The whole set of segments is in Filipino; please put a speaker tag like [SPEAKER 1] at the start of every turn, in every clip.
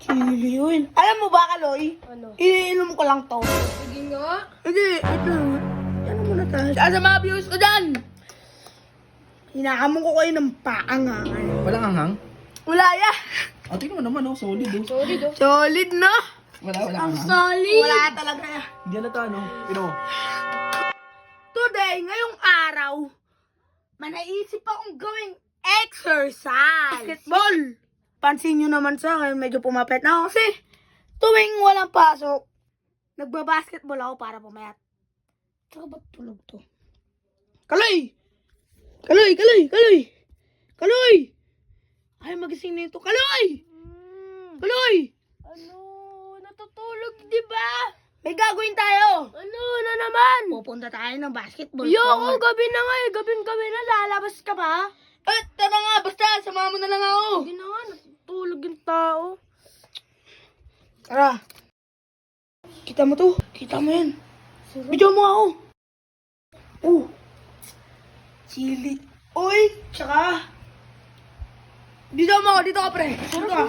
[SPEAKER 1] Chili yun. Alam mo ba, Kaloy?
[SPEAKER 2] Ano?
[SPEAKER 1] Iniinom ko lang to.
[SPEAKER 2] Sige nga.
[SPEAKER 1] Hindi, wait lang. Ano muna tayo? Sa mga views ko dyan! Hinahamon ko kayo ng paangangan.
[SPEAKER 3] Walang anghang?
[SPEAKER 1] Wala ya!
[SPEAKER 3] Ah, tingnan mo naman, oh. Solid, oh.
[SPEAKER 2] Solid oh.
[SPEAKER 1] Solid, no?
[SPEAKER 3] Wala anghang.
[SPEAKER 1] Solid! Wala talaga ya.
[SPEAKER 3] Hindi halata, no? Pino.
[SPEAKER 1] Today, ngayong araw, manaisip akong gawing exercise. Basketball! Pansin nyo naman sa akin, medyo pumapet na ako kasi tuwing walang pasok, nagbabasketball ako para pumayat. Tsaka ba't tulog to? Kaloy! Kaloy! Kaloy! Kaloy! Kaloy! Ay, magising na ito. Kaloy! Kaloy!
[SPEAKER 2] Ano? Natutulog, di ba?
[SPEAKER 1] May gagawin tayo!
[SPEAKER 2] Ano na naman?
[SPEAKER 1] Pupunta tayo ng basketball.
[SPEAKER 2] Yoko, gabi na nga eh. Gabing-gabi na. Lalabas ka pa?
[SPEAKER 1] Eh, tara nga, basta, samahan mo na lang ako.
[SPEAKER 2] Hindi na nga. Natutulog yung tao.
[SPEAKER 1] Tara. Kita mo to? Kita mo yan. Video mo ako. Oh. Chili. Uy, tsaka. Dito mo ako, dito ka pre. Dito ka.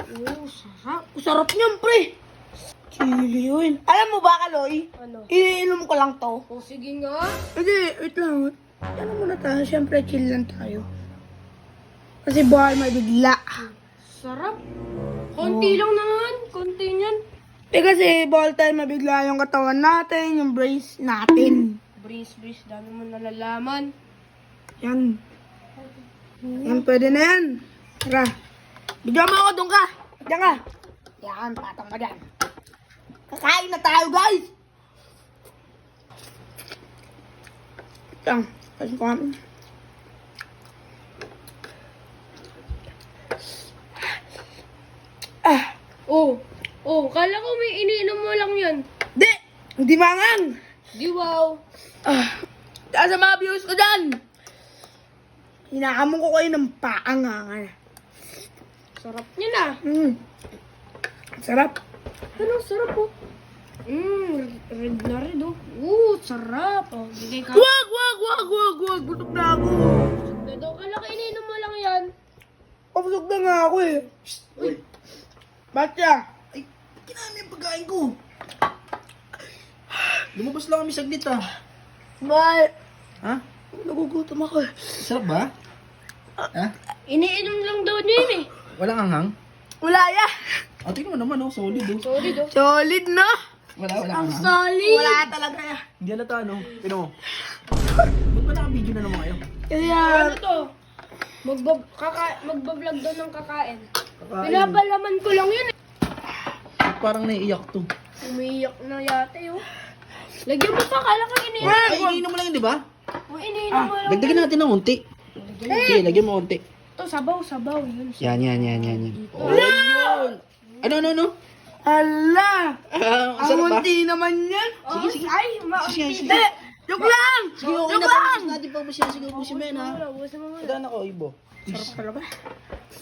[SPEAKER 2] Oh, sarap.
[SPEAKER 1] Sarap niyan pre. Chili yun. Alam mo ba, Kaloy?
[SPEAKER 2] Ano?
[SPEAKER 1] Iniinom ko lang to.
[SPEAKER 2] Oh, sige nga.
[SPEAKER 1] Hindi, wait lang. Ano muna tayo? Siyempre, chill lang tayo. Kasi bawal may bigla.
[SPEAKER 2] Sarap. Konti lang naman. Konti niyan.
[SPEAKER 1] Eh kasi bawal tayo mabigla yung katawan natin, yung brace natin.
[SPEAKER 2] Breeze. Dami mo nalalaman.
[SPEAKER 1] Yan. Yan, pwede na yan. Tara. Bigyan mo ako, doon ka. Diyan ka. Yan, patang ka dyan. Kakain na tayo, guys. Yan. Kasi kami.
[SPEAKER 2] Kala ko may iniinom mo lang yan.
[SPEAKER 1] Di! Hindi mangang.
[SPEAKER 2] Di wow.
[SPEAKER 1] Sa mga views ko dyan. Hinahamon ko kayo ng paangangan.
[SPEAKER 2] Sarap niya na.
[SPEAKER 1] Sarap.
[SPEAKER 2] Ano, sarap oh. Red na red oh. Sarap. Oh, bigay ka.
[SPEAKER 1] Wag! Busog na ako.
[SPEAKER 2] Daw, kala ko iniinom mo lang yan.
[SPEAKER 1] Busog na nga ako eh.
[SPEAKER 3] Uy.
[SPEAKER 1] Batya.
[SPEAKER 3] Ay, kinami yung pagkain ko. Lumabas lang kami saglit, ah.
[SPEAKER 1] Bye.
[SPEAKER 3] Ha?
[SPEAKER 1] Nagugutom ako eh.
[SPEAKER 3] Sarap ba? Ha?
[SPEAKER 2] Iniinom lang daw niya yun eh.
[SPEAKER 3] Walang anghang?
[SPEAKER 1] Wala ya.
[SPEAKER 3] Ah, tingnan mo naman, oh. Solid, oh.
[SPEAKER 2] Solid oh.
[SPEAKER 1] Solid, no?
[SPEAKER 3] Walang anghang.
[SPEAKER 2] Solid.
[SPEAKER 1] Wala talaga ya.
[SPEAKER 3] Hindi halata, no? Pino. Ba't ba naka-video na naman kayo?
[SPEAKER 1] Kaya,
[SPEAKER 2] Ano to? Magbablog daw ng kakain.
[SPEAKER 3] Kakain.
[SPEAKER 2] Pinapalaman ko lang yun eh.
[SPEAKER 3] Parang naiiyak to.
[SPEAKER 2] Umiiyak na yate oh. Lagyan mo pa, kala ko iniinom.
[SPEAKER 3] Ay, iniinom mo lang yun, di ba?
[SPEAKER 2] Iniinom mo lang.
[SPEAKER 3] Dagdagan natin ng unti. Sige, lagyan mo unti.
[SPEAKER 2] Ito, sabaw. Yun.
[SPEAKER 3] Yan. Oh, yun. Ano?
[SPEAKER 1] ala.
[SPEAKER 3] Ang
[SPEAKER 1] Ang
[SPEAKER 3] sarap ba?
[SPEAKER 1] munti naman yan.
[SPEAKER 3] Sige.
[SPEAKER 2] Ay,
[SPEAKER 3] Sige.
[SPEAKER 1] Hindi. Joke lang.
[SPEAKER 3] Sige, okay na. Pagbusin natin pagbusin. Sige, ubusin mo yan, ha?
[SPEAKER 2] Ubusin mo muna.
[SPEAKER 3] Tandaan ako, Ibo.
[SPEAKER 1] Sarap talaga.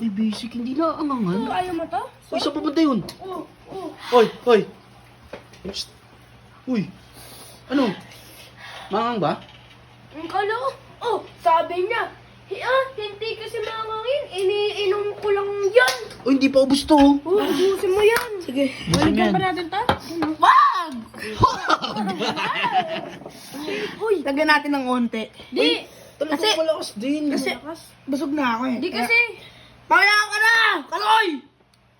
[SPEAKER 3] Ay, basic. Hindi na angangan.
[SPEAKER 2] Ayaw mo to?
[SPEAKER 3] Uy, saan pupunta yun?
[SPEAKER 2] Oh.
[SPEAKER 3] Hoy. Psst. Uy. Ano? Mangang ba?
[SPEAKER 2] Ang kala ko. Oh, sabi niya. Hindi kasi makangin. Iniinom ko lang yan.
[SPEAKER 3] Uy, hindi pa ubus to. Oh.
[SPEAKER 2] Oh, ubusin mo yan.
[SPEAKER 1] Sige.
[SPEAKER 2] Balikan pa natin to?
[SPEAKER 1] Wag!
[SPEAKER 2] Uy,
[SPEAKER 1] Lagyan natin ng onte.
[SPEAKER 2] di.
[SPEAKER 3] Talagang malakas din.
[SPEAKER 1] Kasi, busog na ako eh.
[SPEAKER 2] Di kasi.
[SPEAKER 1] Mamaya ka na! Kaloy!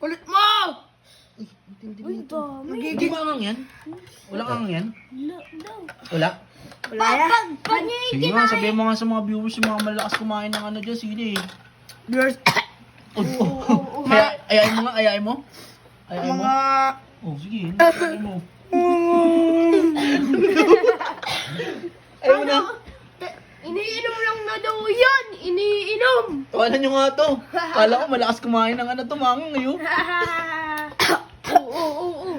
[SPEAKER 1] Kulit mo!
[SPEAKER 2] Uy, dami.
[SPEAKER 3] Hindi mangang yan? Walang angang yan?
[SPEAKER 2] Wala daw.
[SPEAKER 3] Wala?
[SPEAKER 1] Wala ya.
[SPEAKER 2] Pag niya
[SPEAKER 3] Sige nga, sabihin mo nga sa mga viewers yung mga malakas kumain ng ano dyan. Sige.
[SPEAKER 1] Viewers,
[SPEAKER 3] Ayayin mo nga, ayayin mo. Ayayin mo.
[SPEAKER 1] mga...
[SPEAKER 3] Oh, sige. Ayayin mo. Ayayin mo na.
[SPEAKER 2] Iniinom lang na daw yan. Iniinom.
[SPEAKER 3] Tawanan nyo nga to. Kala ko malakas kumain ng ano to, mangang ngayon.
[SPEAKER 2] Oo.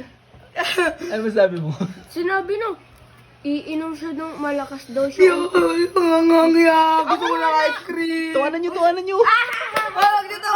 [SPEAKER 3] Ano masabi mo?
[SPEAKER 2] Sinabi no. Iinom siya ng malakas daw siya.
[SPEAKER 1] Yoy, pangangangya. Gusto ko ng ice cream.
[SPEAKER 3] Tawanan nyo.
[SPEAKER 1] Wag dito,